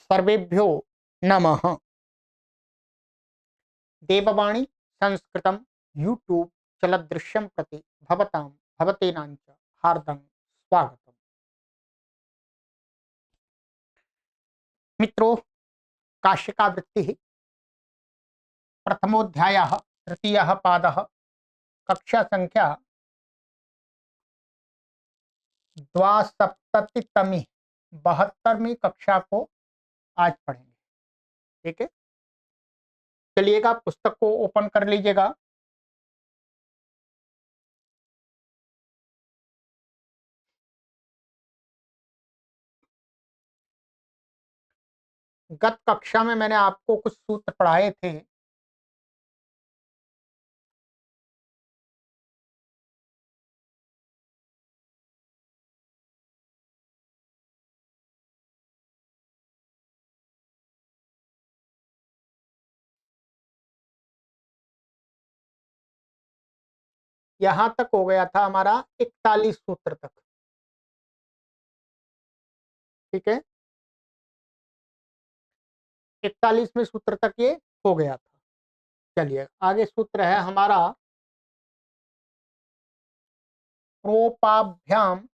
सर्वेभ्यो नमः। देववाणी संस्कृतं यूट्यूब चलदृश्यं प्रति भवतां भवतेनां च हार्दं स्वागतम्। मित्रों, काशिकावृत्तिः प्रथमोऽध्यायः तृतीयः पादः कक्षा संख्या 72तमी 72वीं कक्षा को आज पढ़ेंगे। ठीक है, चलिएगा पुस्तक को ओपन कर लीजिएगा। गत कक्षा में मैंने आपको कुछ सूत्र पढ़ाए थे। यहां तक हो गया था हमारा 41 सूत्र तक। ठीक है, 41वें सूत्र तक ये हो गया था। चलिए आगे सूत्र है हमारा प्रोपाभ्याम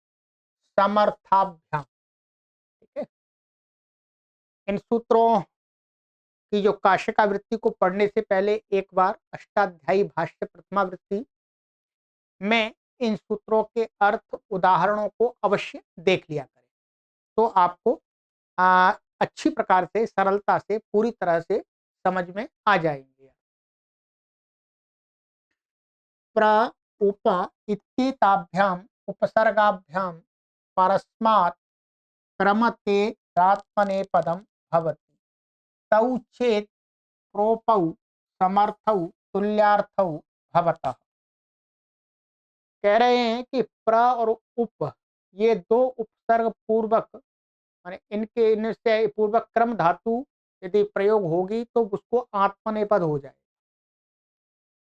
समर्थाभ्याम। ठीक है, इन सूत्रों की जो काशिका वृत्ति को पढ़ने से पहले एक बार अष्टाध्यायी भाष्य प्रथमा वृत्ति में इन सूत्रों के अर्थ उदाहरणों को अवश्य देख लिया करें, तो आपको अच्छी प्रकार से सरलता से पूरी तरह से समझ में आ जाएंगे। प्र उप इत्येताभ्याम उपसर्गाभ्याम परस्मात् क्रमतेरात्मनेपदं भवति। तौ चेत् प्रोपौ समर्थौ तुल्यार्थौ भवतः। कह रहे हैं कि प्र और उप ये दो उपसर्ग पूर्वक माने इनके इनसे पूर्वक क्रम धातु यदि प्रयोग होगी तो उसको आत्मनेपद हो जाए,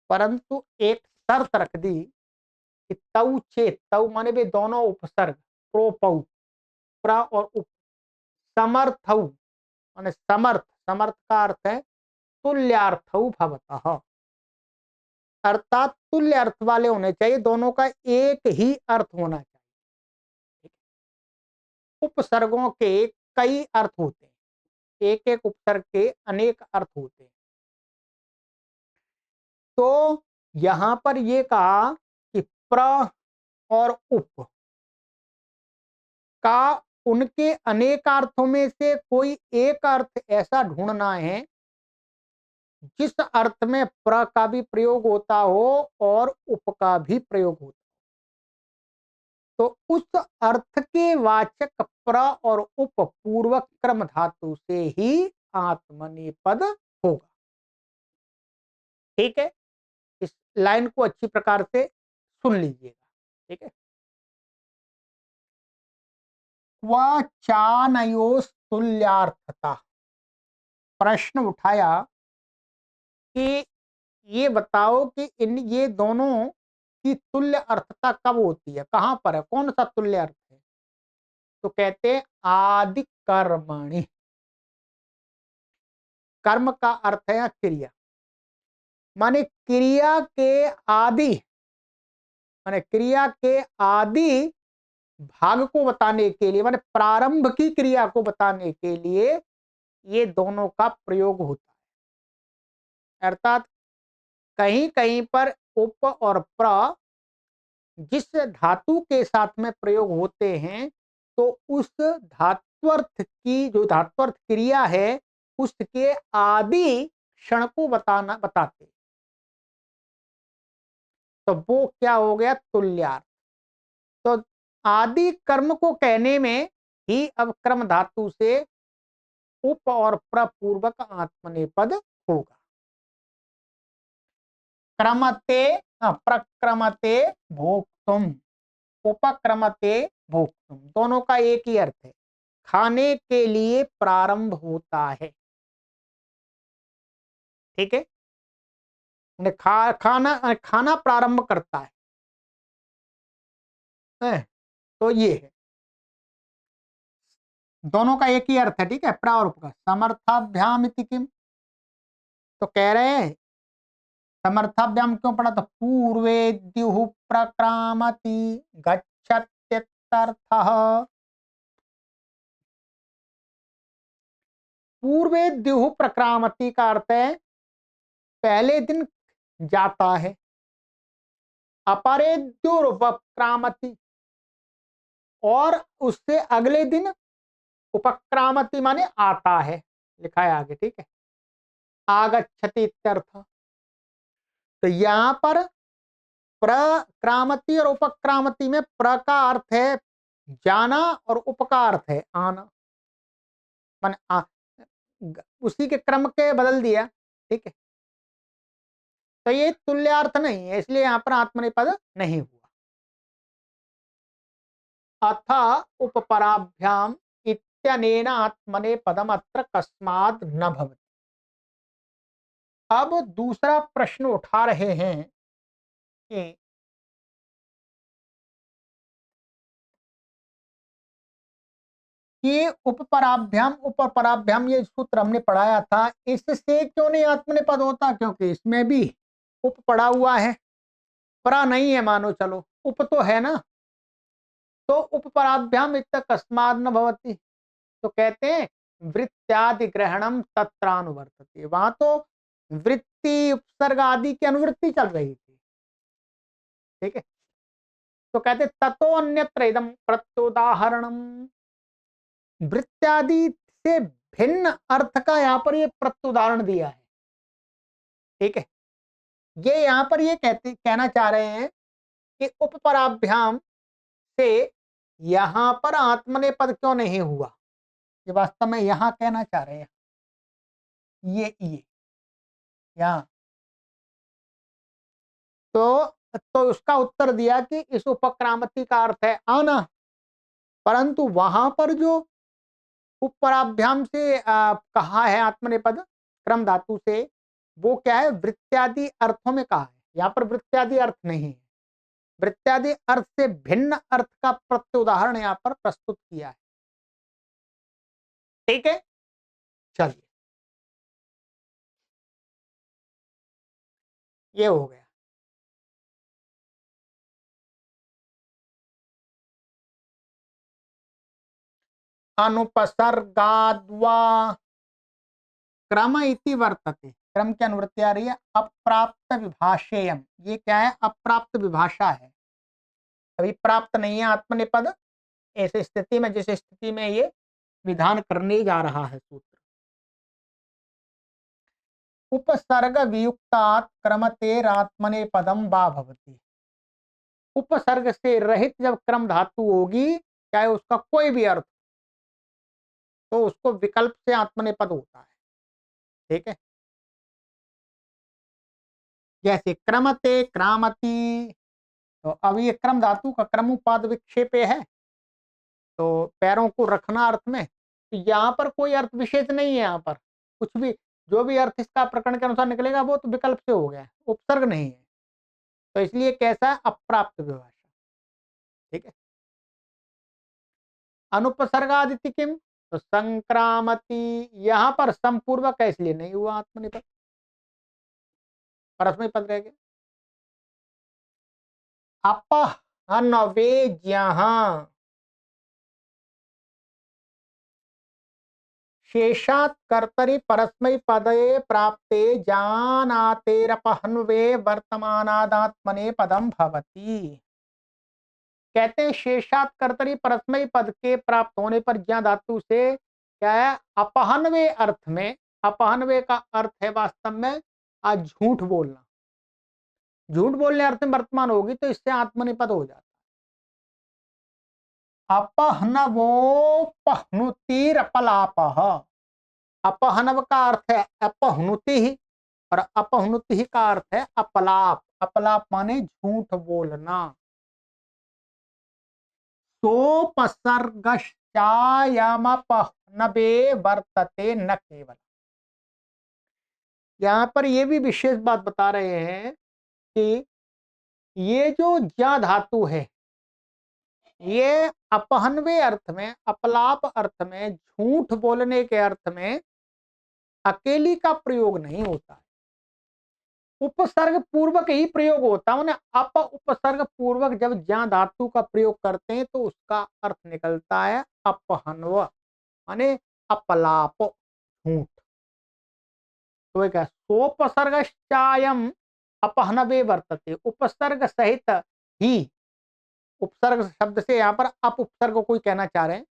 परंतु एक शर्त रख दी कि तौ चेत, तौ माने वे दोनों उपसर्ग प्रोपौ प्र और उप समर्थौ माने समर्थ, समर्थ का अर्थ है तुल्यार्थौ भवतः, अर्थात तुल्य अर्थ वाले होने चाहिए, दोनों का एक ही अर्थ होना चाहिए। उपसर्गों के कई अर्थ होते हैं, एक एक उपसर्ग के अनेक अर्थ होते हैं। तो यहां पर ये कहा कि प्र और उप का उनके अनेक अर्थों में से कोई एक अर्थ ऐसा ढूंढना है जिस अर्थ में प्र का भी प्रयोग होता हो और उप का भी प्रयोग होता हो। तो उस अर्थ के वाचक प्र और उप पूर्वक क्रम धातु से ही आत्मनेपद होगा। ठीक है, इस लाइन को अच्छी प्रकार से सुन लीजिएगा। ठीक है, क्वचानयोस्तुल्यार्थता, प्रश्न उठाया कि ये बताओ कि इन ये दोनों की तुल्य अर्थता कब होती है, कहां पर है, कौन सा तुल्य अर्थ है। तो कहते हैं आदि कर्मणि। कर्म का अर्थ है क्रिया, माने क्रिया के आदि, माने क्रिया के आदि भाग को बताने के लिए, माने प्रारंभ की क्रिया को बताने के लिए ये दोनों का प्रयोग होता है। अर्थात कहीं कहीं पर उप और प्र जिस धातु के साथ में प्रयोग होते हैं तो उस धात्वर्थ की जो धात्वर्थ क्रिया है उसके आदि क्षण को बताते, तो वो क्या हो गया तुल्यार्थ। तो आदि कर्म को कहने में ही अब क्रम धातु से उप और प्रपूर्वक आत्मनेपद होगा। क्रमते प्रक्रमते भोक्तुम, उपक्रमते भोक्तुम, दोनों का एक ही अर्थ है, खाने के लिए प्रारंभ होता है। ठीक है, खाना खाना प्रारंभ करता है। तो ये है दोनों का एक ही अर्थ है, ठीक है, प्रा और उप का। समर्थाभ्याम इति किम, तो कह रहे हैं समर्थाभ्याम क्यों पढ़ा, तो पूर्वे द्युः प्रक्रामति गच्छत्यर्थः। पूर्वे द्युः प्रक्रामति का अर्थ है पहले दिन जाता है, अपरे द्युरुपक्रामति और उससे अगले दिन उपक्रामति माने आता है, लिखा है आगे, ठीक है, आगच्छति इत्यर्थ। तो यहां पर प्रक्रामति और उपक्रामति में प्र का अर्थ है जाना और उप का अर्थ है आना, माने उसी के क्रम के बदल दिया, ठीक है। तो ये तुल्यार्थ नहीं है, इसलिए यहां पर आत्मनेपद नहीं हुआ। अथ उपपराभ्याम इत्यनेन आत्मनेपदम अत्र कस्माद् न भवति। अब दूसरा प्रश्न उठा रहे हैं कि उपपराभ्याम ये सूत्र हमने पढ़ाया था, इससे क्यों नहीं आत्मनेपद होता, क्योंकि इसमें भी उप पड़ा हुआ है, परा नहीं है, मानो चलो उप तो है ना, तो उपपराभ्याम इत्य कस्माद् न भवति। तो कहते हैं वृत्त्यादि ग्रहणम तत्रानुवर्तते, वहां तो वृत्ति उपसर्ग आदि की अनुवृत्ति चल रही थी, ठीक है। तो कहते ततो अन्यत्र इदम प्रत्युदाहरणम, वृत्त्यादि से भिन्न अर्थ का यहाँ पर ये प्रत्युदाहरण दिया है, ठीक है। ये यहाँ पर ये कहना चाह रहे हैं कि उपपराभ्याम से यहां पर आत्मनेपद क्यों नहीं हुआ, ये वास्तव में यहां कहना चाह रहे हैं, ये यहाँ तो उसका उत्तर दिया कि इस उपक्रामति का अर्थ है आना, परंतु वहां पर जो उपपराभ्याम से कहा है आत्मनेपद क्रम धातु से, वो क्या है, वृत्त्यादि अर्थों में कहा है, यहाँ पर वृत्त्यादि अर्थ नहीं है, वृत्त्यादि अर्थ से भिन्न अर्थ का प्रत्युदाहरण यहाँ पर प्रस्तुत किया है, ठीक है। चलिए ये हो गया। अनुपसर्गाद्वा क्रम इति वर्तते, क्रम की अनुवृत्ति आ रही है, अप्राप्त विभाषेयम, ये क्या है, अप्राप्त विभाषा है, अभी प्राप्त नहीं है आत्मनेपद, ऐसी स्थिति में, जिस स्थिति में ये विधान करने जा रहा है सूत्र। उपसर्ग वियुक्तात् क्रमतेरात्मनेपदम वा भवति, उपसर्ग से रहित जब क्रम धातु होगी, चाहे उसका कोई भी अर्थ, तो उसको विकल्प से आत्मनेपद होता है, ठीक है। जैसे क्रमते क्रामति, तो अब ये क्रम धातु का क्रम उपाद विक्षेप है, तो पैरों को रखना अर्थ में, तो यहाँ पर कोई अर्थ विशेष नहीं है, यहाँ पर कुछ भी जो भी अर्थ इसका प्रकरण के अनुसार निकलेगा वो तो विकल्प से हो गया, उपसर्ग नहीं है, तो इसलिए कैसा है, अप्राप्त विभाषा, ठीक है। अनुपसर्गादिति किम, तो संक्रामति, यहाँ पर संपूर्वक इसलिए नहीं हुआ आत्मनिपद, परस्मय पद रह गया। अपहनवेज्यः शेषात् कर्तरि परस्मै पदे प्राप्ते जानातेरपहन्वे वर्तमानादात्मने पदम भवति। कहते हैं शेषात् कर्तरि परस्मै पद के प्राप्त होने पर ज्ञा धातु से क्या है, अपहन्वे अर्थ में, अपहन्वे का अर्थ है वास्तव में झूठ बोलना, झूठ बोलने अर्थ में वर्तमान होगी, तो इससे आत्मनिपद हो जाता है। अपहनवोपहनुतिरपलापः, अपहनव का अर्थ है अपहनुति ही, और अपहनुति ही का अर्थ है अपलाप, अपलाप माने झूठ बोलना। सोपसर्गश्चायमपहनवे वर्तते न केवल, यहाँ पर ये भी विशेष बात बता रहे हैं कि ये जो ज्या धातु है, ये अपहनवे अर्थ में, अपलाप अर्थ में, झूठ बोलने के अर्थ में अकेली का प्रयोग नहीं होता है, उपसर्ग पूर्वक ही प्रयोग होता है। अप उपसर्ग पूर्वक जब ज्या धातु का प्रयोग करते हैं तो उसका अर्थ निकलता है अपहनव, माने अपलाप, झूठ। तो क्या सोपसर्गश्चायम अपहनवे वर्तते, उपसर्ग सहित ही, उपसर्ग शब्द से यहाँ पर अप उपसर्ग को कोई कहना चाह रहे हैं,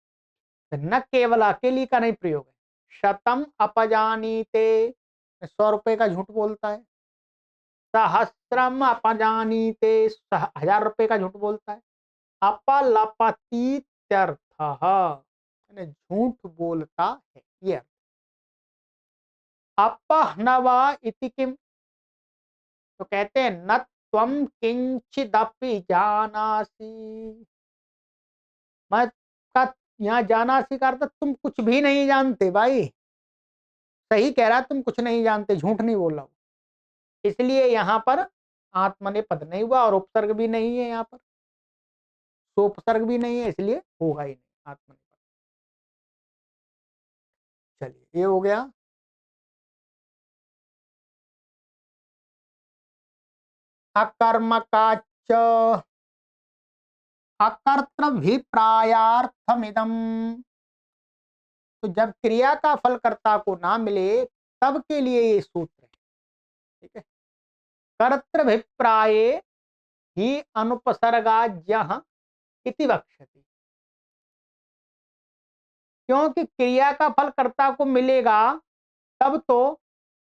न केवल अकेली का नहीं प्रयोग है। शतम अपजानीते, 100 रुपए का झूठ बोलता है। सहस्त्रम अपजानीते, 1000 रुपए का झूठ बोलता है। अपलपतीत्यर्थ, यानी झूठ बोलता है, ये अर्थ। अपहनवा इति किम, तो कहते हैं न त्वम किंचिदपि जानासि, मैं का यहाँ जानासी का अर्थ तुम कुछ भी नहीं जानते भाई, सही कह रहा है, तुम कुछ नहीं जानते, झूठ नहीं बोल रहा हूं। इसलिए यहाँ पर आत्मनेपद नहीं हुआ और उपसर्ग भी नहीं है, यहाँ पर सोपसर्ग भी नहीं है, इसलिए होगा ही नहीं आत्मनेपद। चलिए ये हो गया। अकर्मकाच अकर्तृभिप्रायार्थमिदम, तो जब क्रिया का फल कर्ता को ना मिले तब के लिए ये सूत्र है, ठीक है। कर्तृभिप्राये ही अनुपसर्गाज्यः इति वक्ष्यति, क्योंकि क्रिया का फल कर्ता को मिलेगा तब तो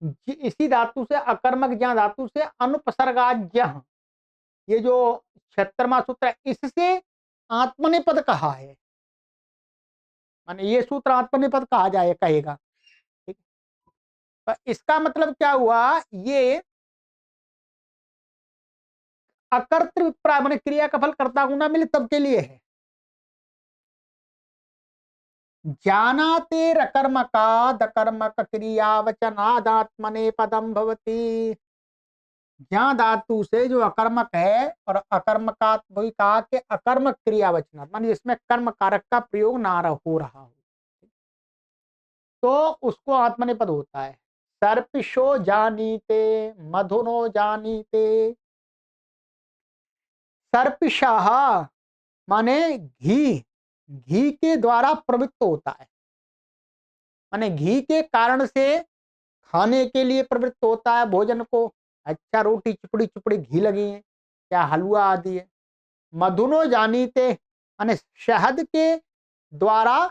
इसी धातु से, अकर्मक ज्ञा धातु से अनुपसर्गाज्यः, ये जो 76वां सूत्र है इससे आत्मनेपद कहा है, माने ये सूत्र आत्मनेपद कहा जाए कहेगा, ठीक। तो इसका मतलब क्या हुआ, ये अकर्तृप्राय माने क्रिया का फल कर्ता को ना मिले तब के लिए है। ज्ञानातेर अकर्मकाद अकर्मक क्रिया वचनादात्मनेपदम भवति, ज्ञा धातु से जो अकर्मक है और अकर्मकात, वही कहा कि अकर्मक क्रिया वचनात्, माने जिसमें कर्म कारक का प्रयोग ना हो रहा हो तो उसको आत्मनेपद होता है। सर्पिशो जानीते, मधुनो जानीते, सर्पिशाह माने घी, घी के द्वारा प्रवृत्त होता है, माने घी के कारण से खाने के लिए प्रवृत्त होता है भोजन को। अच्छा रोटी चुपड़ी चुपड़ी घी लगी है, क्या हलवा आदि है। मधुनो जानीते माने शहद के द्वारा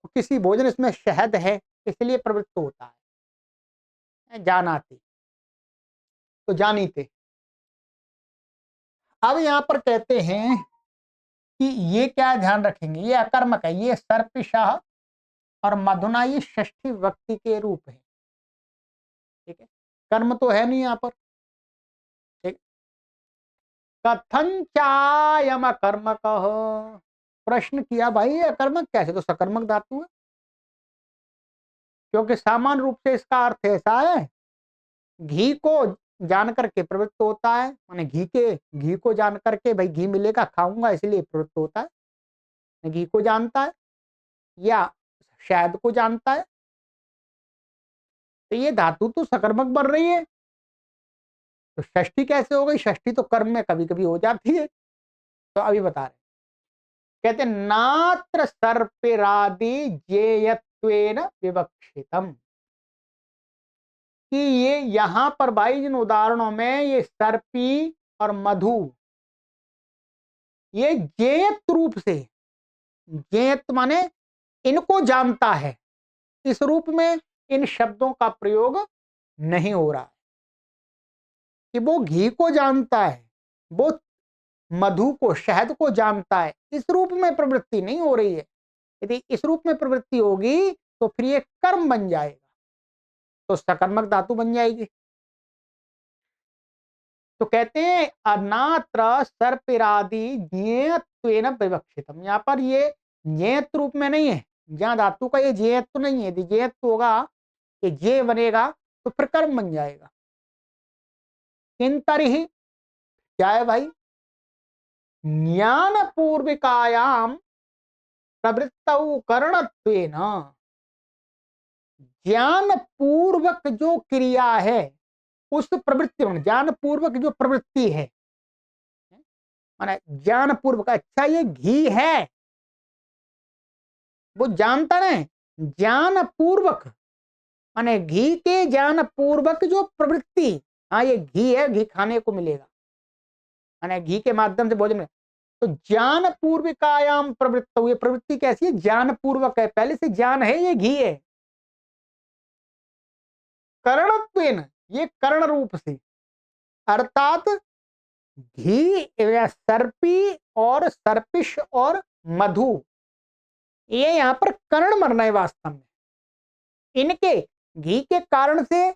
किसी भोजन, इसमें शहद है इसलिए प्रवृत्त होता है, जानाते तो जानीते। अब यहाँ पर कहते हैं कि ये क्या ध्यान रखेंगे, ये अकर्मक है, ये सर्पिशाह और मधुना ये षष्ठी व्यक्ति के रूप है, ठीक है, कर्म तो है नहीं यहाँ पर, ठीक। कथन चायम अकर्मक, प्रश्न किया भाई अकर्मक कैसे, तो सकर्मक धातु है, क्योंकि सामान्य रूप से इसका अर्थ ऐसा है, घी को जान करके प्रवृत्त होता है, माने घी को जान करके भाई घी मिलेगा खाऊंगा इसलिए प्रवृत्त होता है, घी को जानता है या शहद को जानता है, तो ये धातु तो सकर्मक बन रही है, तो षष्ठी कैसे हो गई, षष्ठी तो कर्म में कभी कभी हो जाती है, तो अभी बता रहे, कहते नात्र सर्पिरादि जेयत्वेन विवक्षितम, कि ये यहां पर भाई जिन उदाहरणों में ये सर्पी और मधु ये जेयत रूप से, जेयत माने इनको जानता है, इस रूप में इन शब्दों का प्रयोग नहीं हो रहा है, कि वो घी को जानता है, वो मधु को शहद को जानता है, इस रूप में प्रवृत्ति नहीं हो रही है। यदि इस रूप में प्रवृत्ति होगी तो फिर ये कर्म बन जाएगा, तो सकर्मक धातु बन जाएगी। तो कहते हैं अनात्र सर्पिरादि ज्ञेयत्वेन विवक्षितम, यहाँ पर ये ज्ञेयत रूप में नहीं है, जहां धातु का ये ज्ञेयत तो नहीं है, यदि ज्ञेयत होगा कि जे बनेगा तो फिर कर्म बन जाएगा। किंतरि क्या है भाई, ज्ञान पूर्विकायाम प्रवृत्तौ करणत्वेन, ज्ञान पूर्वक जो क्रिया है उस प्रवृत्ति में, ज्ञान पूर्वक जो प्रवृत्ति है, माने ज्ञान पूर्वक, अच्छा ये घी है, वो जानता नहीं, ज्ञान पूर्वक माने घी के ज्ञान पूर्वक जो प्रवृत्ति, हाँ ये घी है, घी खाने को मिलेगा, माने घी के माध्यम से भोजन में, तो ज्ञान पूर्विकायाम प्रवृत्त हुई, प्रवृत्ति कैसी है, ज्ञान पूर्वक है, पहले से ज्ञान है ये घी है, करणत्वेन, ये करण रूप से, अर्थात घी या सर्पी और सर्पिश और मधु, ये यहां पर कर्ण मरना है वास्तव में, इनके घी के कारण से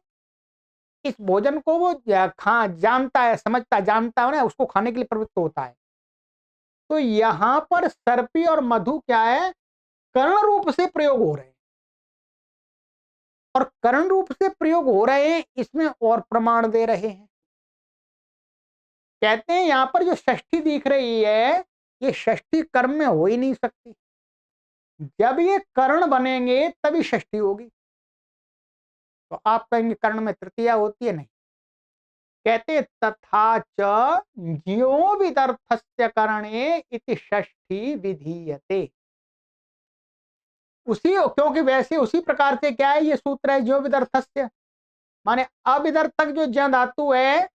इस भोजन को वो खा जानता है, समझता, जानता है ना, उसको खाने के लिए प्रवृत्त होता है। तो यहां पर सर्पी और मधु क्या है, कर्ण रूप से प्रयोग हो रहे हैं, और कर्ण रूप से प्रयोग हो रहे हैं, इसमें और प्रमाण दे रहे हैं। कहते हैं यहां पर जो षष्ठी दिख रही है, ये षष्ठी कर्म में हो ही नहीं सकती, जब ये कर्ण बनेंगे तभी षष्ठी होगी। तो आप कहेंगे कर्ण में तृतीया होती है, नहीं, कहते तथा च ज्यो विदर्थस्य करणे इति षष्ठी विधीयते, उसी, क्योंकि वैसे उसी प्रकार से क्या है, ये सूत्र है, ज्यो विदर्थस्य माने अविदर्थक जो ज्ञान धातु है,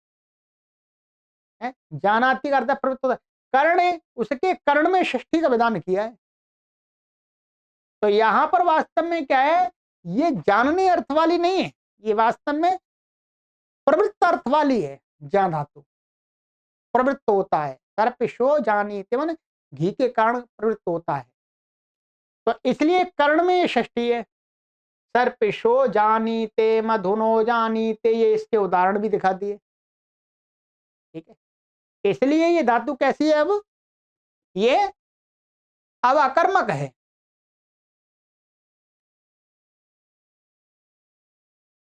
जानाति का अर्थ प्रवृत्त होता है, कर्ण, उसके कर्ण में षष्ठी का विधान किया है। तो यहां पर वास्तव में क्या है, ये जानने अर्थ वाली नहीं है, ये वास्तव में प्रवृत्त अर्थ वाली है, ज्ञान धातु प्रवृत्त होता है, सर्पिशो जानीते माने घी के कारण प्रवृत्त होता है, तो इसलिए कर्ण में ये षष्ठी है, सर्पिशो जानीते मधुनो जानीते, ये इसके उदाहरण भी दिखा दिए, ठीक है। इसलिए ये धातु कैसी है, अब ये अब अकर्मक है,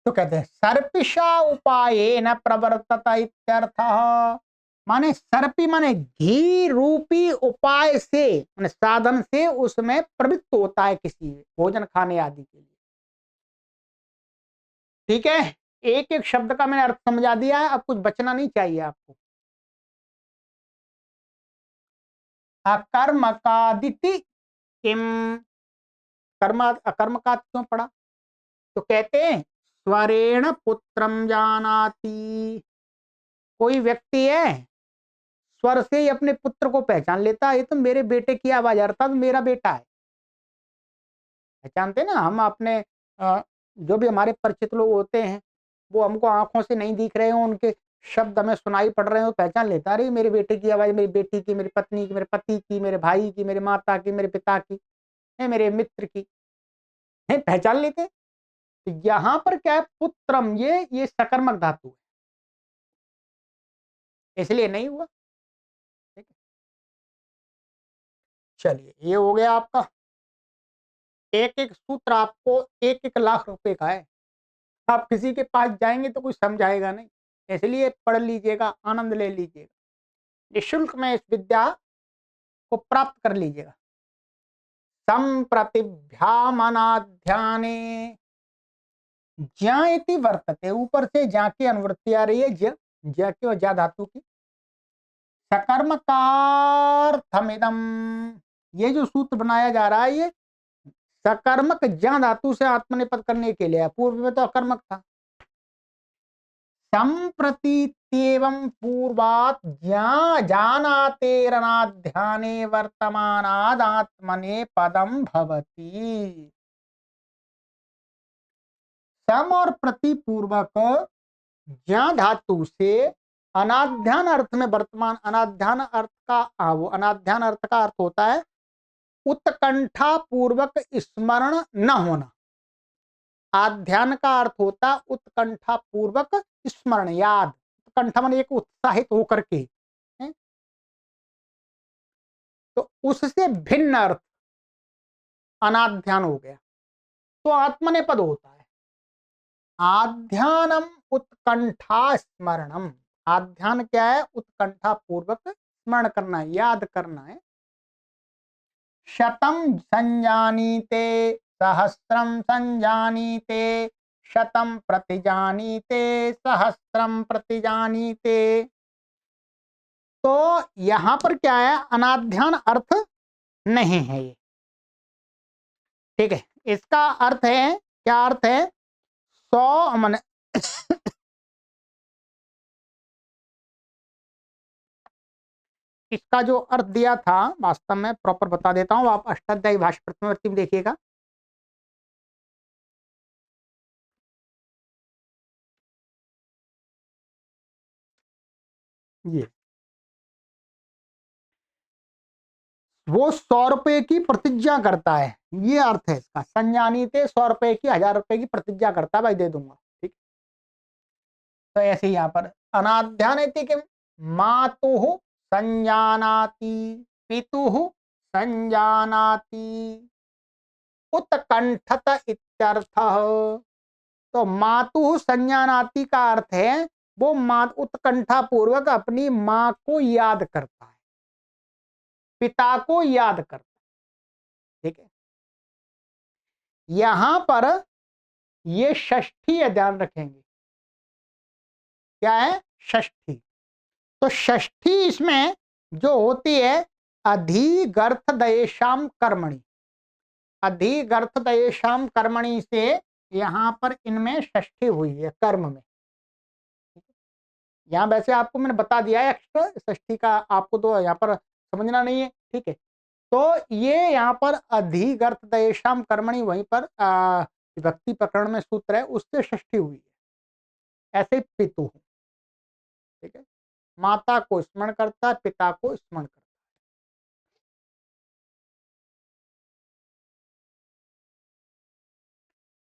तो कहते हैं सर्पिशा उपाये न प्रवर्तत इत्यर्थः, माने सर्पी माने घी रूपी उपाय से, माने साधन से उसमें प्रवृत्त होता है किसी भोजन खाने आदि के लिए, ठीक है। एक एक शब्द का मैंने अर्थ समझा दिया है, अब कुछ बचना नहीं चाहिए आपको। अकर्मकादिति किम, कर्म अकर्मकात क्यों पड़ा, तो कहते हैं स्वरेण पुत्रम जानाति, कोई व्यक्ति है स्वर से ही अपने पुत्र को पहचान लेता है, ये तो मेरे बेटे की आवाज, अर्थात मेरा बेटा है, पहचानते ना हम अपने जो भी हमारे परिचित लोग होते हैं, वो हमको आंखों से नहीं दिख रहे हो, उनके शब्द हमें सुनाई पड़ रहे हो, पहचान लेता, अरे मेरे बेटे की आवाज, मेरी बेटी की, मेरी पत्नी की, मेरे पति की, मेरे भाई की, मेरी माता की, मेरे पिता की, है मेरे मित्र की, है पहचान लेते। तो यहां पर क्या है, पुत्रम, ये सकर्मक धातु है, इसलिए नहीं हुआ, ठीक है। चलिए ये हो गया आपका, एक एक सूत्र आपको 1-1 लाख रुपए का है, आप किसी के पास जाएंगे तो कुछ समझाएगा नहीं, इसलिए पढ़ लीजिएगा, आनंद ले लीजिएगा, निःशुल्क में इस विद्या को प्राप्त कर लीजिएगा। संप्रतिभ्यामनाध्याने ज्ञा इति वर्तते, ऊपर से ज्ञा की अनुवृत्ति आ रही है, ज्ञा की और ज्या धातु की, सकर्मकार्थमिदम, ये जो सूत्र बनाया जा रहा है, ये सकर्मक ज्ञा धातु से आत्मनेपद करने के लिए, पूर्व में तो अकर्मक था। संप्रतीत्येवं पूर्वात् जानातेरनाध्याने वर्तमानादात्मने पदम भवति, सम और प्रति पूर्वक ज्ञा धातु से अनाध्यान अर्थ में वर्तमान, अनाध्यान अर्थ का वो अनाध्यान अर्थ का अर्थ होता है उत्कंठा पूर्वक स्मरण न होना, आध्यान का अर्थ होता उत्कंठा पूर्वक स्मरण, याद, उत्कंठा माने एक उत्साहित होकर के, है? तो उससे भिन्न अर्थ अनाध्यान हो गया, तो आत्मनेपद होता है, आध्यानम उत्कंठा स्मरणम, आध्यान क्या है, उत्कंठा पूर्वक स्मरण करना है, याद करना है। शतम संजानीते सहस्त्रम संजानीते शतम प्रतिजानीते सहस्त्रम प्रतिजानीते। तो यहां पर क्या है, अनाध्यान अर्थ नहीं है ये, ठीक है। इसका अर्थ है, क्या अर्थ है, 100 मन इसका जो अर्थ दिया था वास्तव में प्रॉपर बता देता हूं, आप अष्टाध्यायी भाष्य प्रथमावृत्ति में देखिएगा। ये वो 100 रुपए की प्रतिज्ञा करता है, ये अर्थ है इसका। संजानीते 100 रुपए की, 1000 रुपए की प्रतिज्ञा करता है, भाई दे दूंगा, ठीक। तो ऐसे ही यहाँ पर अनाध्यानेति किम, मातुः संजानाति पितुः संजानाति उत्कंठत इत्यर्थः। तो मातुः संजानाति का अर्थ है वो माँ उत्कंठा पूर्वक अपनी माँ को याद करता है, पिता को याद करता है, ठीक है। यहां पर ये षष्ठी है, ध्यान रखेंगे, क्या है, षष्ठी। तो षष्ठी इसमें जो होती है अधिगर्थदयेषाम कर्मणि, अधिगर्थदयेषाम कर्मणि से यहां पर इनमें षष्ठी हुई है कर्म में। यहाँ वैसे आपको मैंने बता दिया है एक्स्ट्रा, षष्ठी का आपको तो यहाँ पर समझना नहीं है, ठीक है। तो ये यहाँ पर अधिगर्थदयेषाम कर्मणि, वहीं पर विभक्ति प्रकरण में सूत्र है, उससे षष्ठी हुई है। ऐसे पितु, ठीक है, माता को स्मरण करता है, पिता को स्मरण करता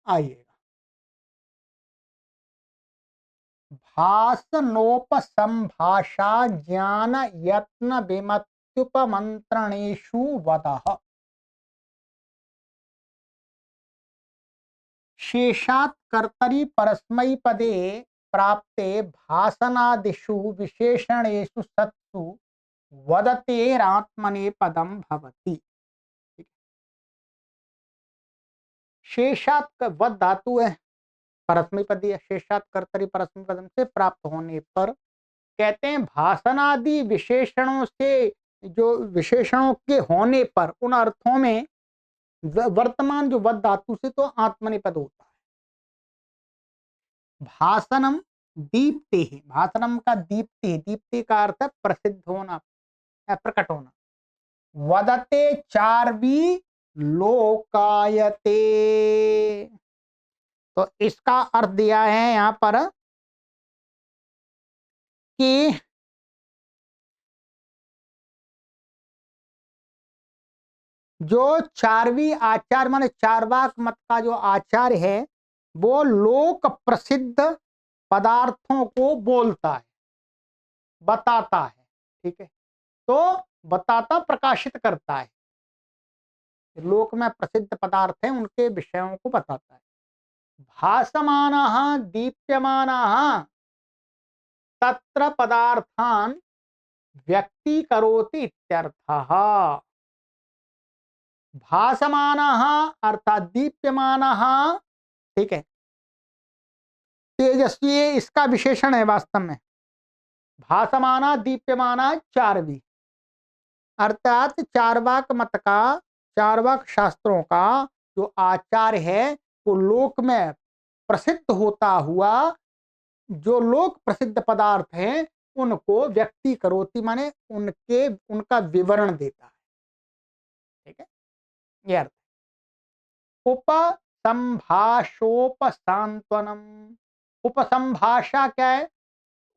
है। आइएगा, भाषणोपसंभाषा ज्ञान यत्न विमत्युपमंत्रणेषु वदः। शेषात् कर्तरि परस्मैपदे प्राप्ते भाषणादिषु विशेषणेषु सत्सु वदतेरात्मनेपदम भवति। शेषात् वद धातु है, परस्मैपदी है, शेषात् कर्तरि परस्मैपदम से प्राप्त होने पर, कहते हैं भाषणादि विशेषणों से, जो विशेषणों के होने पर, उन अर्थों में वर्तमान जो वद धातु से तो आत्मनेपद होता है। भाषणम दीप्ति है, भाषणम का दीप्ति, दीप्ति का अर्थ है प्रसिद्ध होना, प्रकट होना। वदते चार्वी लोकायते, तो इसका अर्थ दिया है यहां पर कि जो चारवी आचार माने चारवाक मत का जो आचार है वो लोक प्रसिद्ध पदार्थों को बोलता है, बताता है, ठीक है। तो बताता, प्रकाशित करता है, लोक में प्रसिद्ध पदार्थ है उनके विषयों को बताता है। भासमानः दीप्यमानः तत्र पदार्थान व्यक्तीकरोति इत्यर्थः। भासमानः अर्थात दीप्यमानः, ठीक है, तेजस्वी, इसका विशेषण है वास्तव में। भासमाना दीप्यमाना चारवी, अर्थात चारवाक मत का, चारवाक शास्त्रों का जो आचार है वो लोक में प्रसिद्ध होता हुआ, जो लोक प्रसिद्ध पदार्थ हैं उनको व्यक्ति करोति माने उनके, उनका विवरण देता है, ठीक है, ये अर्थ। उपसंभाषोपसांत्वनम, उपसंभाषा क्या है,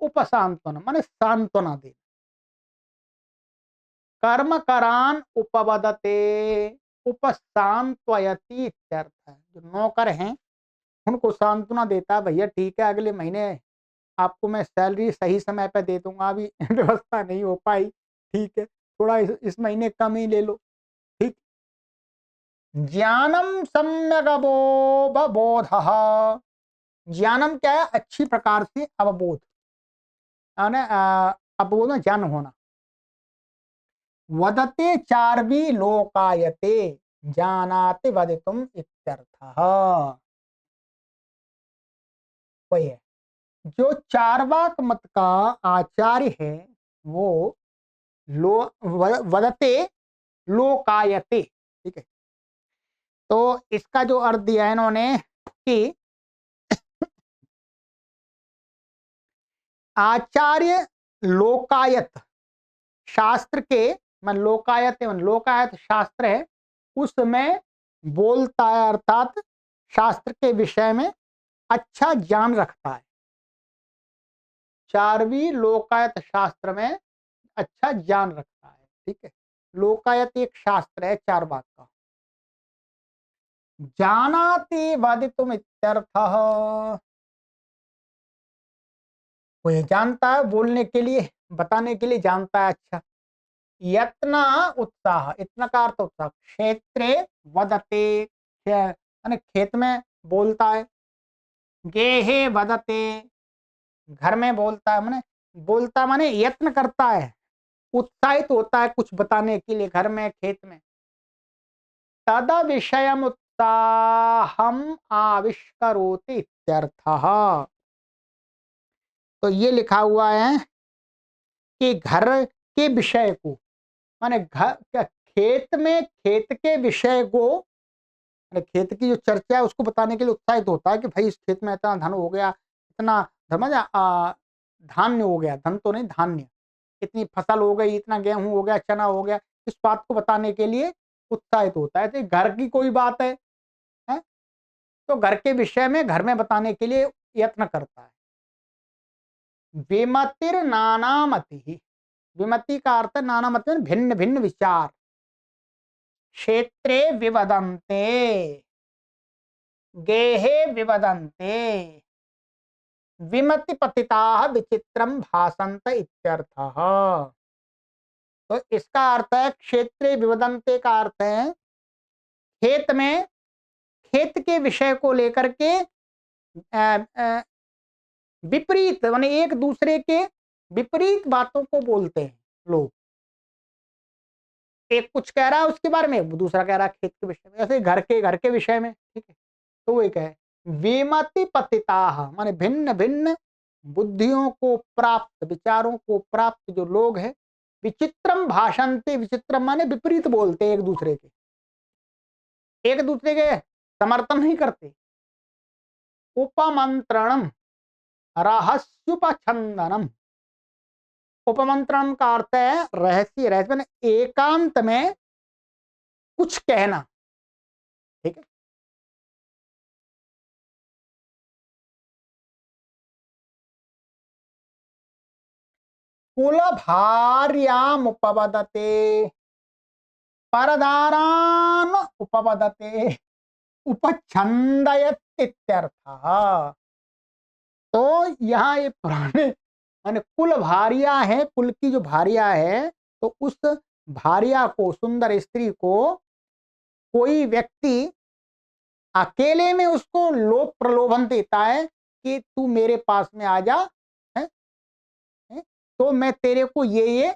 उपसांत्वनम माने सांत्वना दे। कर्म करान उपवदते उपसांत्वयति इत्यर्थ है, जो नौकर हैं उनको सांत्वना देता है, भैया ठीक है अगले महीने आपको मैं सैलरी सही समय पे दे दूंगा, अभी व्यवस्था नहीं हो पाई, ठीक है, थोड़ा इस महीने कम ही ले लो, ठीक। ज्ञानम सम्यक अवबोध, ज्ञानम क्या है, अच्छी प्रकार से अवबोध, अवबोध में ज्ञान होना, वदते चार्वी लोकायते जानाति वदितुम इत्यर्थः। वही है, जो चार्वाक मत का आचार्य है वो वदते लोकायते, ठीक है। तो इसका जो अर्थ दिया है इन्होंने कि आचार्य लोकायत शास्त्र के, मन लोकायत शास्त्र है उसमें बोलता है, अर्थात शास्त्र के विषय में अच्छा ज्ञान रखता है। चारवी लोकायत शास्त्र में अच्छा ज्ञान रखता है, ठीक है। लोकायत एक शास्त्र है चारवाक का। जानाति वदितुम इत्यर्थः, वो ये जानता है, बोलने के लिए, बताने के लिए जानता है अच्छा। यत्न उत्साह, इतना का अर्थ उत्साह। क्षेत्रे वदते, यानी खेत में बोलता है। गेहे वदते, घर में बोलता है, माने बोलता माने यत्न करता है, उत्साहित होता है कुछ बताने के लिए, घर में खेत में। तद विषयम उत्साहम आविष्करोति इत्यर्थः। तो ये लिखा हुआ है कि घर के विषय को, माने घर खेत में, खेत के विषय को, खेत की जो चर्चा है उसको बताने के लिए उत्साहित होता है कि भाई इस खेत में इतना धन हो गया, इतना धान्य हो गया, धन तो नहीं धान्य, इतनी फसल हो गई, इतना गेहूं हो गया, चना हो गया, इस बात को बताने के लिए उत्साहित होता है। तो घर की कोई बात है? तो घर के विषय में, घर में बताने के लिए यत्न करता है। विमतिर नानामति, विमति का अर्थ नानामति भिन्न भिन्न विचार। क्षेत्रे विवदन्ते, गेहे विवदन्ते, विमति पतिताः विचित्रम भासन्त इत्यर्थः। तो इसका अर्थ है क्षेत्रे विवदन्ते का अर्थ है खेत में, खेत के विषय को लेकर के विपरीत, माने एक दूसरे के विपरीत बातों को बोलते हैं लोग। एक कुछ कह रहा है उसके बारे में, दूसरा कह रहा है खेत के विषय में, ऐसे घर के विषय में, ठीक है। तो वो है विमति पतिताः, माने भिन्न भिन्न बुद्धियों को प्राप्त, विचारों को प्राप्त जो लोग हैं, विचित्रम भाषन्ते, विचित्रम माने विपरीत बोलते, एक दूसरे के, एक दूसरे के समर्थन नहीं करते। उपमंत्रणम रहस्युपछंदनम, उपमंत्रण का अर्थ है रहस्य, रहस्य माने एकांत में कुछ कहना, ठीक है। कुल भार्याम उपवदते, परदारान उपवदते, उपछंदयत इत्यर्थः। तो यहाँ ये पुराने माने कुल भारिया है, कुल की जो भारिया है, तो उस भारिया को, सुंदर स्त्री को कोई व्यक्ति अकेले में उसको लोभ प्रलोभन देता है कि तू मेरे पास में आ जा, है? है? तो मैं तेरे को ये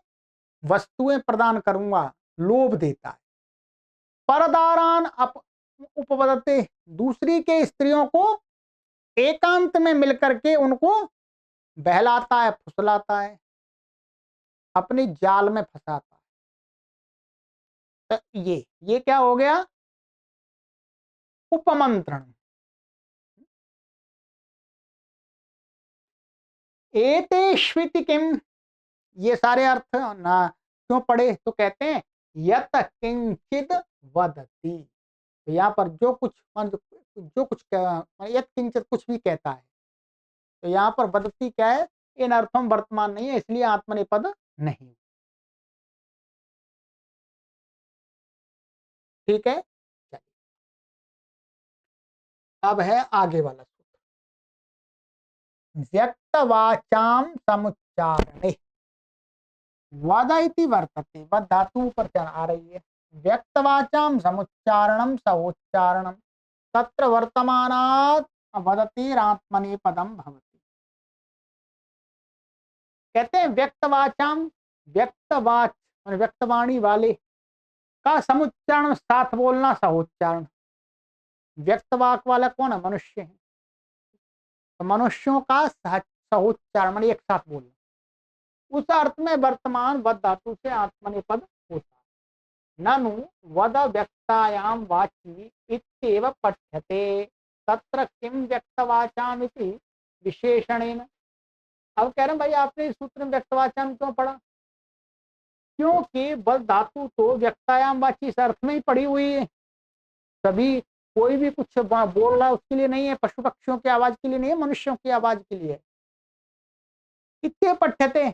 वस्तुएं प्रदान करूंगा, लोभ देता है। परदारान उपवदते, दूसरी के स्त्रियों को एकांत में मिलकर के उनको बहलाता है, फुसलाता है, अपनी जाल में फंसाता है। तो ये क्या हो गया? उपमंत्रण। एतेष्विति किम, ये सारे अर्थ ना क्यों पढ़े? तो कहते हैं यत किंचित वदति, तो यहाँ पर जो कुछ, जो कुछ यत किंचित कुछ भी कहता है, तो यहाँ पर वदति क्या है? इन अर्थों में वर्तमान नहीं है, इसलिए आत्मनेपद नहीं, ठीक है। अब है आगे वाला सूत्र, व्यक्तवाचाम समुच्चारणे, वद इति वर्तते, वद धातु पर आ रही है, व्यक्तवाचाम समुच्चारणम सवोच्चारणम, तत्र वर्तमानात् वदतिरात्मनेपदम भवति। कहते हैं व्यक्तवाचाम, व्यक्तवाच माने व्यक्तवाणी वाले का समुच्चारण साथ बोलना सहोच्चारण। व्यक्तवाक वाला कौन है? मनुष्य है। तो मनुष्यों का सहोच्चारण माने एक साथ बोलना, उस अर्थ में वर्तमान वद धातु से आत्मनेपद होता है। ननु वद व्यक्तायाम वाची इत्येव पठ्यते तत्र किम व्यक्तवाचाम इति विशेषणेन। अब कह रहे हैं भाई आपने इस सूत्र में व्यक्तवाचाम क्यों पढ़ा? क्योंकि वद धातु तो व्यक्तायाम वाची इस अर्थ में ही पड़ी हुई है। सभी कोई भी कुछ बोल रहा है उसके लिए नहीं है, पशु पक्षियों की आवाज के लिए नहीं है, मनुष्यों की आवाज के लिए है। इत्ते पठ्यते,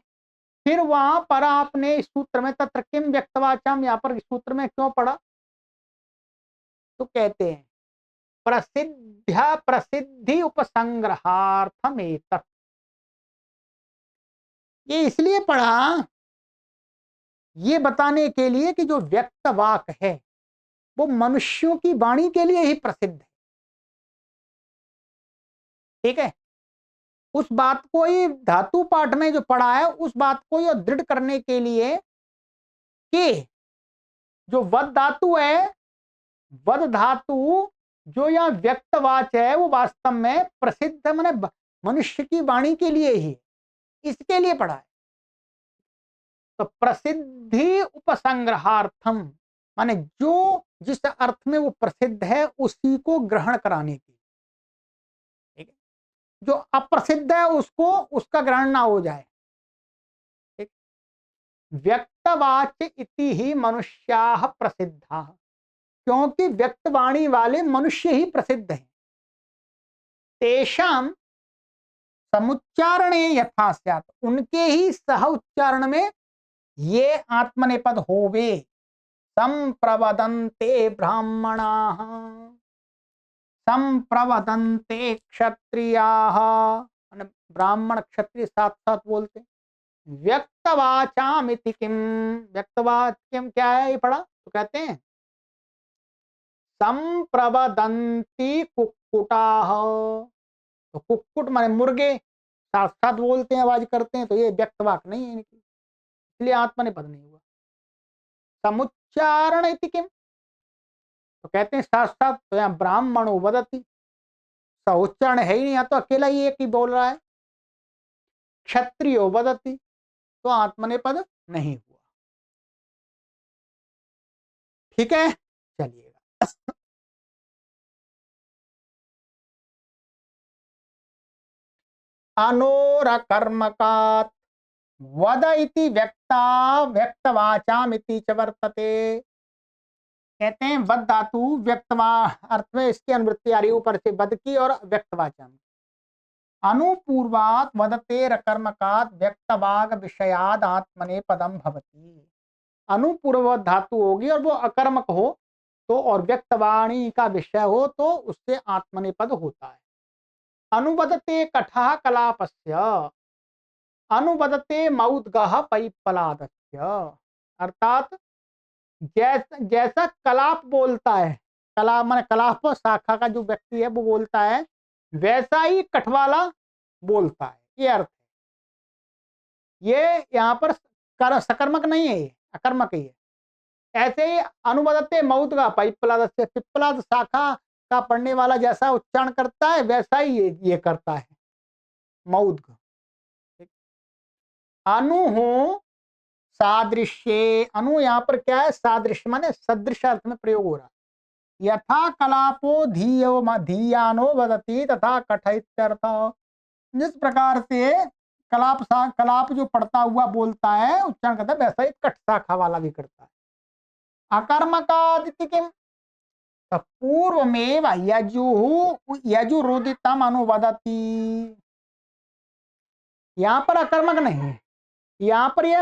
फिर वहां पर आपने इस सूत्र में तत्र किम व्यक्तवाचाम यहाँ पर इस सूत्र में क्यों पढ़ा? तो कहते हैं प्रसिद्धि उपसंग्रहार्थम एतत्। ये इसलिए पढ़ा, ये बताने के लिए कि जो व्यक्त वाक है वो मनुष्यों की वाणी के लिए ही प्रसिद्ध है। ठीक है, उस बात को ही धातु पाठ में जो पढ़ा है उस बात को ही दृढ़ करने के लिए कि जो वद धातु है, वद धातु जो यह व्यक्तवाच है वो वास्तव में प्रसिद्ध माने मनुष्य की वाणी के लिए ही, इसके लिए पढ़ा है। तो प्रसिद्धि उपसंग्रहार्थम माने जो जिस अर्थ में वो प्रसिद्ध है उसी को ग्रहण कराने की। ठीक है, जो अप्रसिद्ध है उसको उसका ग्रहण ना हो जाए। ठीक, व्यक्तवाच इति ही मनुष्याः प्रसिद्धा, क्योंकि व्यक्तवाणी वाले मनुष्य ही प्रसिद्ध हैं। तेषाम समुच्चारणे यथा स्यात्, उनके ही सह उच्चारण में ये आत्मनेपद होवे। संप्रवदन्ते ब्राह्मणाः संप्रवदन्ते क्षत्रियाः, ब्राह्मण क्षत्रिय साथ साथ बोलते। व्यक्तवाचाम इति किम, व्यक्तवाच्यम क्या है ये पढ़ा तो कहते हैं संप्रवदन्ति कुक्कुटाः, तो कुक्कुट माने मुर्गे साथ साथ बोलते हैं, आवाज करते हैं, तो ये व्यक्तवाक नहीं है इनकी, इसलिए आत्मनेपद नहीं हुआ। समुच्चारण इति किम, तो कहते हैं साथ साथ, तो यहाँ ब्राह्मणो वदति, सउच्चारण है ही नहीं, यहाँ तो अकेला ही एक ही बोल रहा है। क्षत्रियो वदति, तो आत्मनेपद नहीं हुआ। ठीक है, चलिएगा। अनोरकर्मकात् वद इति व्यक्ता व्यक्तवाचाम इति च वर्तते। कहते हैं वद धातु व्यक्तवा अर्थ में इसकी अनुवृत्ति आ रही ऊपर से वद की और व्यक्तवाचाम। अनुपूर्वात वदते रकर्मकात व्यक्तवाग विषयाद आत्मने पदम भवति। अनुपूर्व धातु होगी और वो अकर्मक हो तो और व्यक्तवाणी का विषय हो तो उससे आत्मनेपद होता है। अनुवदते कठः कलापस्य, अनुवदते मौद्गः पैप्पलादस्य, अर्थात जैसा कलाप बोलता है, कला माने कलाप शाखा का जो व्यक्ति है वो बोलता है, वैसा ही कठवाला बोलता है, ये अर्थ है। ये यहाँ पर सकर्मक नहीं है, ये अकर्मक ही है। ऐसे ही अनुवदते मौद्गः पैप्पलादस्य, पिप्पलाद शाखा का पढ़ने वाला जैसा उच्चारण करता है वैसा ही ये करता है मौद्ग। अनु हो सादृश्य, अनु यहाँ पर क्या है? सादृश्य माने सदृश अर्थ में प्रयोग हो रहा है। यथा कलापो धीयानो वदति तथा कठ इत्यर्थ, जिस प्रकार से कलाप जो पढ़ता हुआ बोलता है उच्चारण करता है वैसा ही कठ शाखा वाला भी करता है। अकर्मकादिति किम, पूर्वमेव यजुरुदितम अनुवदति, यहाँ पर अकर्मक नहीं है, यहाँ पर यह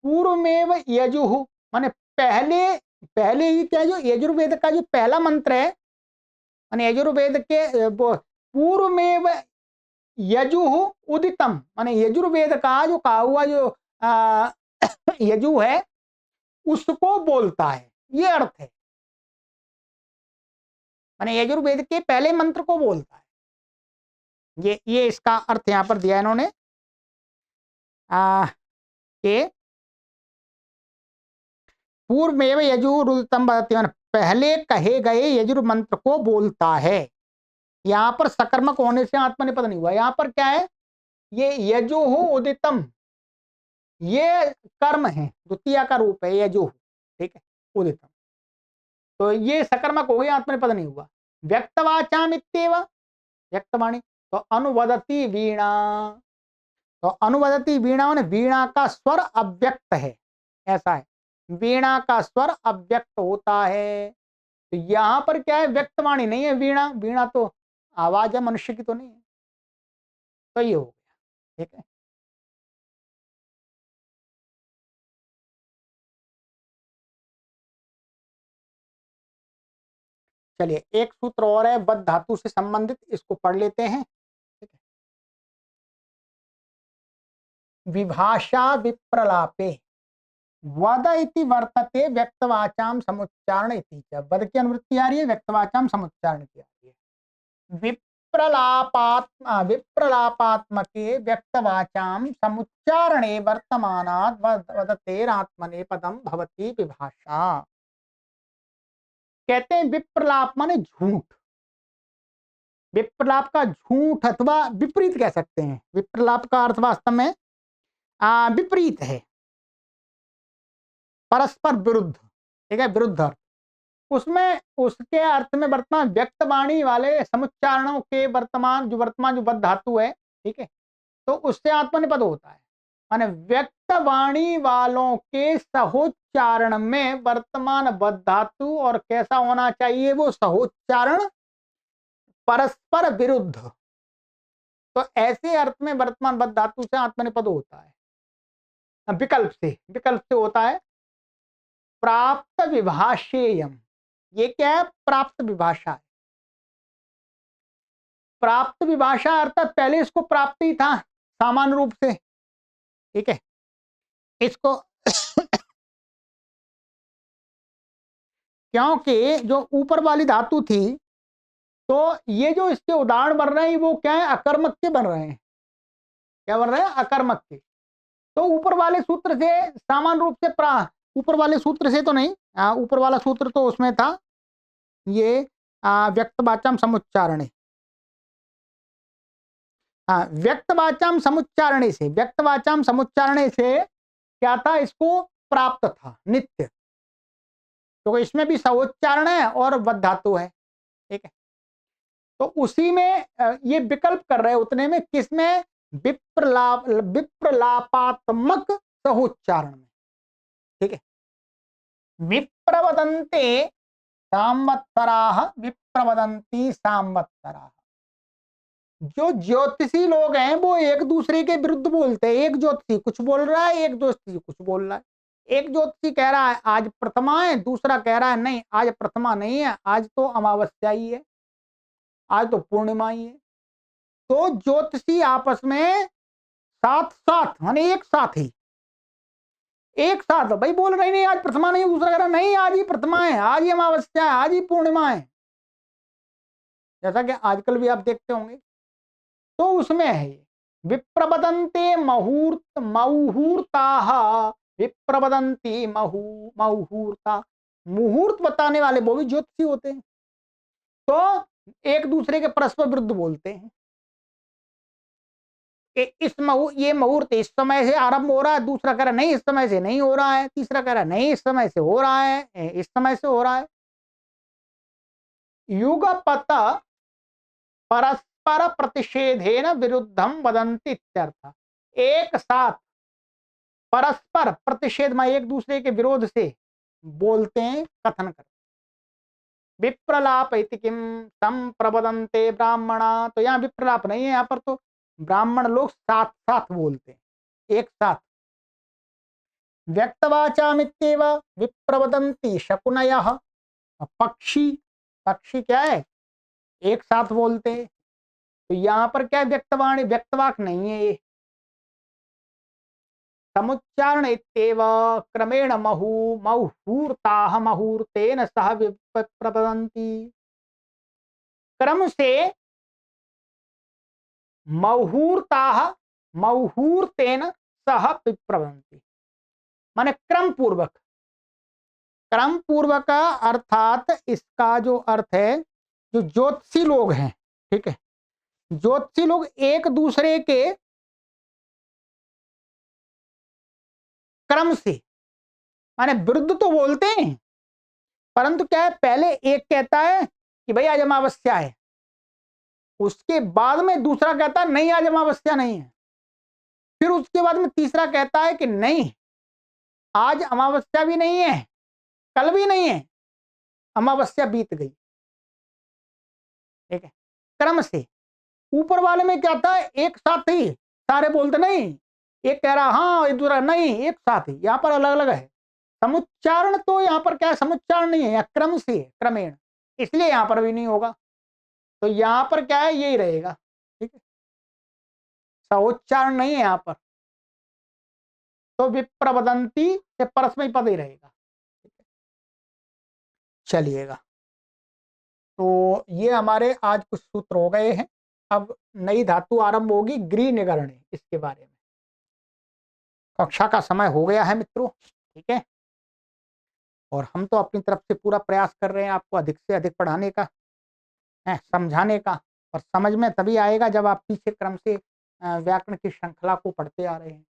पूर्वमेव यजुः माने पहले ही क्या, जो यजुर्वेद का जो पहला मंत्र है माने यजुर्वेद के पूर्वमेव यजुः उदितम माने यजुर्वेद का जो कहा हुआ जो यजु है उसको बोलता है, ये अर्थ है। माने यजुर्वेद के पहले मंत्र को बोलता है, ये इसका अर्थ यहाँ पर दिया इन्होंने। के पूर्वमेव यजुरुदितम वदति, पहले कहे गए यजुर मंत्र को बोलता है। यहां पर सकर्मक होने से आत्मनिपद नहीं हुआ। यहां पर क्या है, ये यजुः उदितम, ये कर्म है, द्वितीय का रूप है यजुः, ठीक है, उदितम, तो ये सकर्मक हो गया, आत्मनिपद नहीं हुआ। व्यक्तवाचाम इत्येव, व्यक्तवाणी, तो अनुवदति वीणा, तो अनुवदति वीणा माने वीणा का स्वर अव्यक्त है, ऐसा है, वीणा का स्वर अव्यक्त होता है। तो यहां पर क्या है, व्यक्तवाणी नहीं है वीणा, वीणा तो आवाज है, मनुष्य की तो नहीं है, तो ये हो गया, ठीक है। चलिए एक सूत्र और है बद धातु से संबंधित, इसको पढ़ लेते हैं, ठीक है। विभाषा विप्रलापे वद इति वर्तते व्यक्तवाचाम समुच्चारण इति च, वद की अनुवृत्ति आ रही है, व्यक्तवाचाम समुच्चारण की आ रही है। विप्रलापात्मके व्यक्तवाचाम समुच्चारणे वर्तमानात् वदतेरात्मने पदम भवति विभाषा। कहते हैं विप्रलाप माने झूठ, विप्रलाप का झूठ अथवा विपरीत कह सकते हैं। विप्रलाप का अर्थ वास्तव में विपरीत है, परस्पर विरुद्ध, ठीक है, विरुद्ध अर्थ। उसमें उसके अर्थ में वर्तमान व्यक्तवाणी वाले समुच्चारणों के वर्तमान जो बद्ध धातु है, ठीक है, तो उससे आत्मनिपद होता है। माने व्यक्तवाणी वालों के सहोच्चारण में वर्तमान बद्ध धातु और कैसा होना चाहिए, वो सहोच्चारण परस्पर विरुद्ध, तो ऐसे अर्थ में वर्तमान बद्ध धातु से आत्मनिपद होता है। विकल्प से होता है प्राप्त विभाषेयम। ये क्या है, प्राप्त विभाषा है। प्राप्त विभाषा अर्थात पहले इसको प्राप्त ही था सामान्य रूप से, ठीक है, इसको क्योंकि जो ऊपर वाली धातु थी, तो ये जो इसके उदाहरण बन रहे हैं वो क्या है, अकर्मक के बन रहे हैं। क्या बन रहे हैं, अकर्मक के। तो ऊपर वाले सूत्र से सामान्य रूप से ऊपर वाले सूत्र से तो नहीं, ऊपर वाला सूत्र तो उसमें था ये व्यक्तवाचाम समुच्चारणे, व्यक्तवाचाम समुच्चारणे से, व्यक्तवाचाम समुच्चारणे से क्या था, इसको प्राप्त था नित्य, तो इसमें भी सहोच्चारण है और बद्ध धातु है, ठीक है। तो उसी में ये विकल्प कर रहे उतने में, किसमें, विप्रलापात्मक सहोच्चारण में, ठीक है। विप्रवदन्ते सांवत्सराः विप्रवदन्ति सांवत्सराः। जो ज्योतिषी लोग हैं वो एक दूसरे के विरुद्ध बोलते हैं। एक ज्योतिषी कुछ बोल रहा है, एक ज्योतिषी कुछ बोल रहा है। एक ज्योतिषी कह रहा है आज प्रथमा है, दूसरा कह रहा है नहीं आज प्रथमा नहीं है, आज तो अमावस्या ही है, आज तो पूर्णिमा ही है। तो ज्योतिषी आपस में साथ साथ माने एक साथ भाई बोल रहे नहीं आज प्रथमा नहीं, दूसरा कह रहा नहीं आज ही प्रथमा है, आज ही अमावस्या है, आज ही पूर्णिमा है, जैसा कि आजकल भी आप देखते होंगे। तो उसमें है ये विप्रवदन्ते मौहूर्ताः, विप्रवदन्ति मौहूर्ता, मुहूर्त बताने वाले वो भी ज्योतिषी होते हैं। तो एक दूसरे के परस्पर विरुद्ध बोलते हैं। ये मुहूर्त इस समय से आरंभ हो रहा है, दूसरा कह रहा नहीं इस समय से नहीं हो रहा है, तीसरा कह रहा नहीं इस समय से हो रहा है, इस समय से हो रहा है। युगपत परस्पर प्रतिषेधेन विरुद्धम वदन्ति इत्यर्थ। एक साथ परस्पर प्रतिषेध में एक दूसरे के विरोध से बोलते हैं, कथन करते। विप्रलाप इति किम संप्रवदन्ते ब्राह्मणा, तो यहाँ विप्रलाप नहीं है, यहाँ पर तो ब्राह्मण लोग साथ साथ बोलते हैं, एक साथ। व्यक्तवाचामित्येव विप्रवदन्ति शकुनयः, पक्षी, पक्षी क्या है, एक साथ बोलते हैं। तो यहाँ पर क्या व्यक्तवाणी, व्यक्तवाक नहीं है ये। समुच्चारण इत्येव क्रमेण मौहूर्ताः मुहूर्तेन सह विप्रवदन्ति। क्रम से मौहूर्ताः मुहूर्तेन सह विप्रवदन्ति, माने क्रम पूर्वक, क्रम पूर्वक अर्थात इसका जो अर्थ है, जो ज्योतिषी लोग हैं, ठीक है, ज्योतिषी लोग एक दूसरे के क्रम से माने विरुद्ध तो बोलते हैं, परंतु क्या है, पहले एक कहता है कि भाई आज अमावस्या है, उसके बाद में दूसरा कहता है नहीं आज अमावस्या नहीं है, फिर उसके बाद में तीसरा कहता है कि नहीं आज अमावस्या भी नहीं है, कल भी नहीं है, अमावस्या बीत गई। ठीक है, क्रम से। ऊपर वाले में क्या था, एक साथ ही सारे बोलते नहीं, एक कह रहा हाँ, एक दूसरा नहीं, एक साथ ही। यहाँ पर अलग अलग है। समुच्चारण तो यहाँ पर क्या है, समुच्चारण नहीं है, या क्रम से है, क्रमेण, इसलिए यहाँ पर भी नहीं होगा। तो यहाँ पर क्या है, यही रहेगा। ठीक है, सहोच्चारण नहीं है यहाँ पर, तो विप्रवदंती से परस्मय पद ही रहेगा। चलिएगा, तो ये हमारे आज कुछ सूत्र हो गए हैं। अब नई धातु आरंभ होगी, गृहनिगरणी, इसके बारे में। कक्षा का समय हो गया है मित्रों, ठीक है, और हम तो अपनी तरफ से पूरा प्रयास कर रहे हैं आपको अधिक से अधिक पढ़ाने का है, समझाने का। और समझ में तभी आएगा जब आप पीछे क्रम से व्याकरण की श्रृंखला को पढ़ते आ रहे हैं।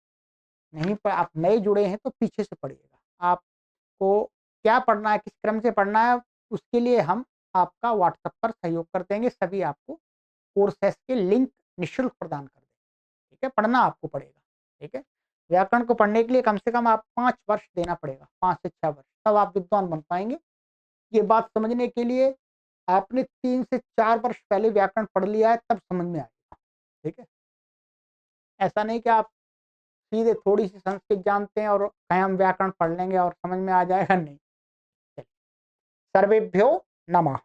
नहीं पर आप नए जुड़े हैं तो पीछे से पढ़िएगा। आपको क्या पढ़ना है, किस क्रम से पढ़ना है, उसके लिए हम आपका व्हाट्सएप पर सहयोग कर देंगे। सभी आपको कोर्सेस के लिंक निःशुल्क प्रदान कर देंगे। ठीक है, पढ़ना आपको पड़ेगा। ठीक है, व्याकरण को पढ़ने के लिए कम से कम आप 5 वर्ष देना पड़ेगा, 5 से 6 वर्ष, तब आप विद्वान बन पाएंगे। ये बात समझने के लिए आपने 3 से 4 वर्ष पहले व्याकरण पढ़ लिया है, तब समझ में आएगा। ठीक है, ऐसा नहीं कि आप सीधे थोड़ी सी संस्कृत जानते हैं और कहीं हम व्याकरण पढ़ लेंगे और समझ में आ जाएगा, नहीं। सर्वेभ्यो नमः।